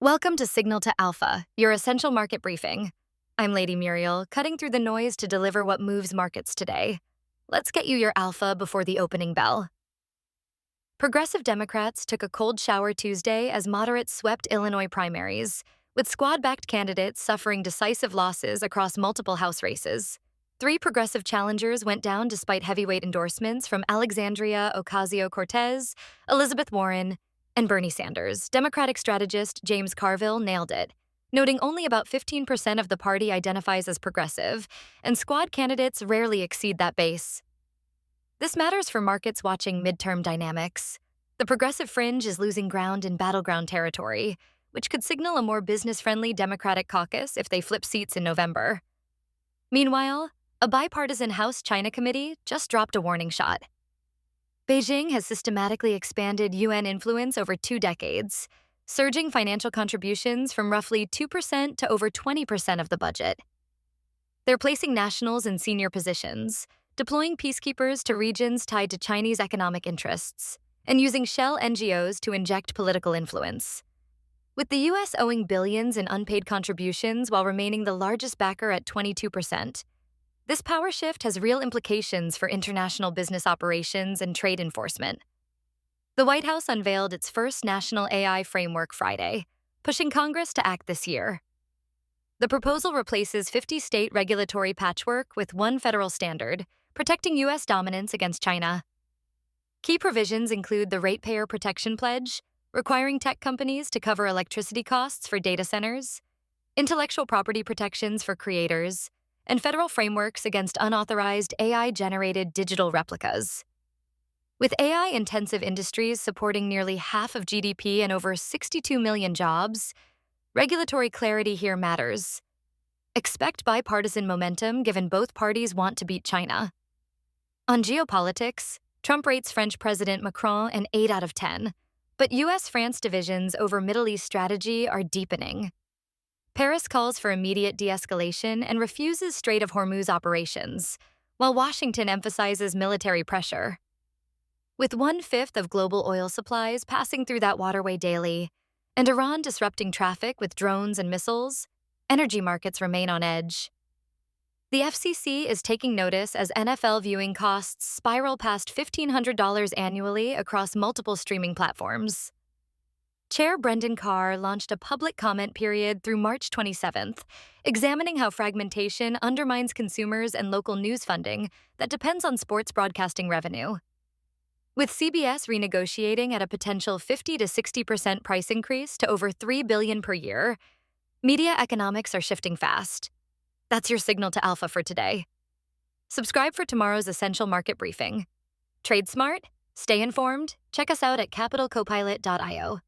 Welcome to Signal to Alpha, your essential market briefing. I'm Lady Muriel, cutting through the noise to deliver what moves markets today. Let's get you your alpha before the opening bell. Progressive Democrats took a cold shower Tuesday as moderates swept Illinois primaries, with squad-backed candidates suffering decisive losses across multiple House races. Three progressive challengers went down despite heavyweight endorsements from Alexandria Ocasio-Cortez, Elizabeth Warren, and Bernie Sanders. Democratic strategist James Carville nailed it, noting only about 15% of the party identifies as progressive, and squad candidates rarely exceed that base. This matters for markets watching midterm dynamics. The progressive fringe is losing ground in battleground territory, which could signal a more business-friendly Democratic caucus if they flip seats in November. Meanwhile, a bipartisan House China committee just dropped a warning shot. Beijing has systematically expanded UN influence over 2 decades, surging financial contributions from roughly 2% to over 20% of the budget. They're placing nationals in senior positions, deploying peacekeepers to regions tied to Chinese economic interests, and using shell NGOs to inject political influence. With the U.S. owing billions in unpaid contributions while remaining the largest backer at 22%, this power shift has real implications for international business operations and trade enforcement. The White House unveiled its first national AI framework Friday, pushing Congress to act this year. The proposal replaces 50 state regulatory patchwork with one federal standard, protecting U.S. dominance against China. Key provisions include the Ratepayer Protection Pledge, requiring tech companies to cover electricity costs for data centers, intellectual property protections for creators, and federal frameworks against unauthorized AI-generated digital replicas. With AI-intensive industries supporting nearly half of GDP and over 62 million jobs, regulatory clarity here matters. Expect bipartisan momentum given both parties want to beat China. On geopolitics, Trump rates French President Macron an 8 out of 10, but U.S.-France divisions over Middle East strategy are deepening. Paris calls for immediate de-escalation and refuses Strait of Hormuz operations, while Washington emphasizes military pressure. With 1/5 of global oil supplies passing through that waterway daily, and Iran disrupting traffic with drones and missiles, energy markets remain on edge. The FCC is taking notice as NFL viewing costs spiral past $1,500 annually across multiple streaming platforms. Chair Brendan Carr launched a public comment period through March 27th, examining how fragmentation undermines consumers and local news funding that depends on sports broadcasting revenue. With CBS renegotiating at a potential 50 to 60% price increase to over $3 billion per year, media economics are shifting fast. That's your signal to alpha for today. Subscribe for tomorrow's essential market briefing. Trade smart, stay informed, check us out at capitalcopilot.io.